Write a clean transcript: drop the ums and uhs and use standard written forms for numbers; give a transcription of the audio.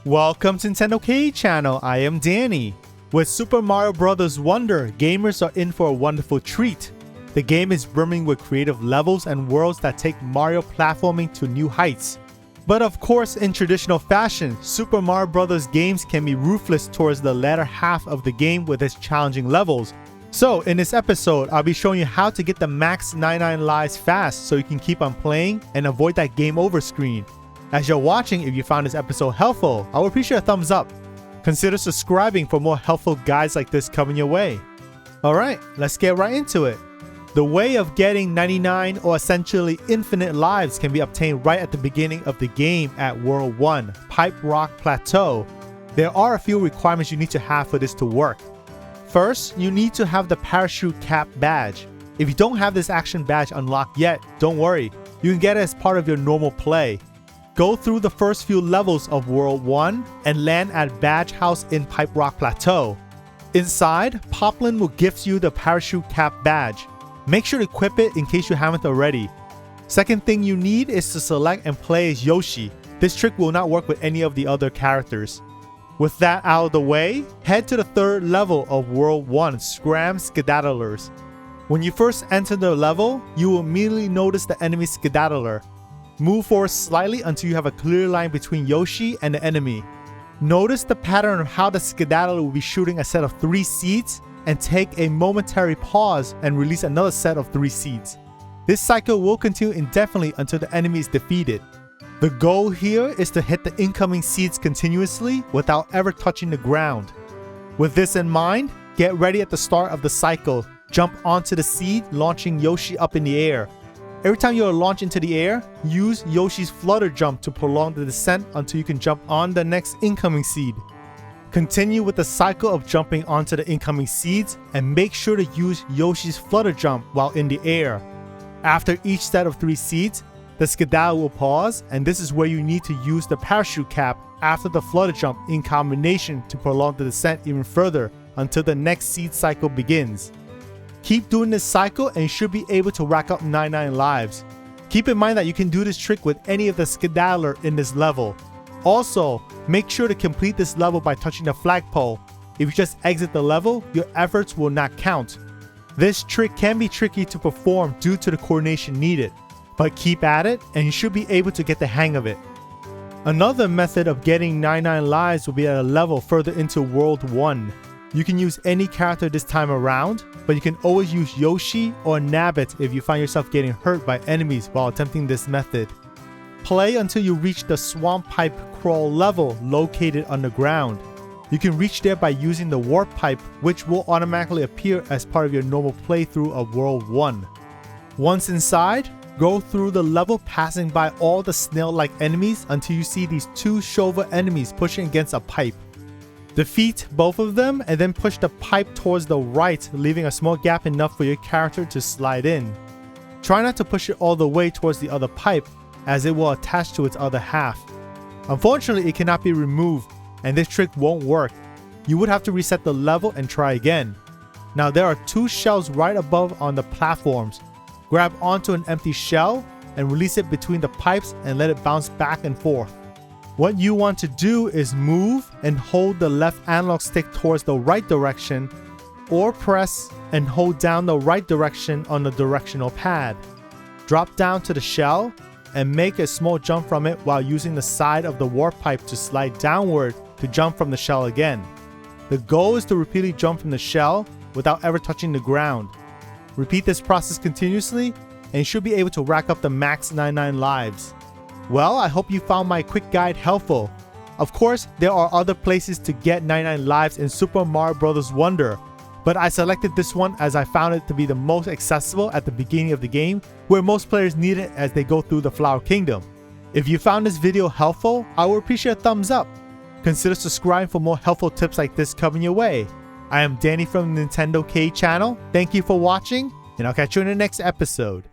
Welcome to Nintendo K channel, I am Danny. With Super Mario Bros. Wonder, gamers are in for a wonderful treat. The game is brimming with creative levels and worlds that take Mario platforming to new heights. But of course, in traditional fashion, Super Mario Bros. Games can be ruthless towards the latter half of the game with its challenging levels. So in this episode, I'll be showing you how to get the max 99 lives fast so you can keep on playing and avoid that game over screen. As you're watching, if you found this episode helpful, I would appreciate a thumbs up. Consider subscribing for more helpful guides like this coming your way. Alright, let's get right into it. The way of getting 99 or essentially infinite lives can be obtained right at the beginning of the game at World 1, Pipe Rock Plateau. There are a few requirements you need to have for this to work. First, you need to have the Parachute Cap badge. If you don't have this action badge unlocked yet, don't worry, you can get it as part of your normal play. Go through the first few levels of World 1 and land at Badge House in Pipe Rock Plateau. Inside, Poplin will gift you the Parachute Cap badge. Make sure to equip it in case you haven't already. Second thing you need is to select and play as Yoshi. This trick will not work with any of the other characters. With that out of the way, head to the third level of World 1, Scram Skedaddlers. When you first enter the level, you will immediately notice the enemy Skedaddler. Move forward slightly until you have a clear line between Yoshi and the enemy. Notice the pattern of how the Skedaddler will be shooting a set of 3 seeds and take a momentary pause and release another set of 3 seeds. This cycle will continue indefinitely until the enemy is defeated. The goal here is to hit the incoming seeds continuously without ever touching the ground. With this in mind, get ready at the start of the cycle. Jump onto the seed, launching Yoshi up in the air. Every time you launch into the air, use Yoshi's Flutter Jump to prolong the descent until you can jump on the next incoming seed. Continue with the cycle of jumping onto the incoming seeds and make sure to use Yoshi's Flutter Jump while in the air. After each set of 3 seeds, the Skedaddler will pause, and this is where you need to use the Parachute Cap after the Flutter Jump in combination to prolong the descent even further until the next seed cycle begins. Keep doing this cycle and you should be able to rack up 99 lives. Keep in mind that you can do this trick with any of the Skedaddler in this level. Also, make sure to complete this level by touching the flagpole. If you just exit the level, your efforts will not count. This trick can be tricky to perform due to the coordination needed, but keep at it and you should be able to get the hang of it. Another method of getting 99 lives will be at a level further into World 1. You can use any character this time around, but you can always use Yoshi or Nabbit if you find yourself getting hurt by enemies while attempting this method. Play until you reach the Swamp Pipe Crawl level located underground. You can reach there by using the Warp Pipe, which will automatically appear as part of your normal playthrough of World 1. Once inside, go through the level passing by all the snail-like enemies until you see these 2 Shova enemies pushing against a pipe. Defeat both of them and then push the pipe towards the right, leaving a small gap enough for your character to slide in. Try not to push it all the way towards the other pipe, as it will attach to its other half. Unfortunately, it cannot be removed, and this trick won't work. You would have to reset the level and try again. Now there are 2 shells right above on the platforms. Grab onto an empty shell and release it between the pipes and let it bounce back and forth. What you want to do is move and hold the left analog stick towards the right direction, or press and hold down the right direction on the directional pad. Drop down to the shell and make a small jump from it while using the side of the warp pipe to slide downward to jump from the shell again. The goal is to repeatedly jump from the shell without ever touching the ground. Repeat this process continuously and you should be able to rack up the max 99 lives. Well, I hope you found my quick guide helpful. Of course, there are other places to get 99 lives in Super Mario Bros. Wonder, but I selected this one as I found it to be the most accessible at the beginning of the game, where most players need it as they go through the Flower Kingdom. If you found this video helpful, I would appreciate a thumbs up. Consider subscribing for more helpful tips like this coming your way. I am Danny from the Nintendo K channel. Thank you for watching, and I'll catch you in the next episode.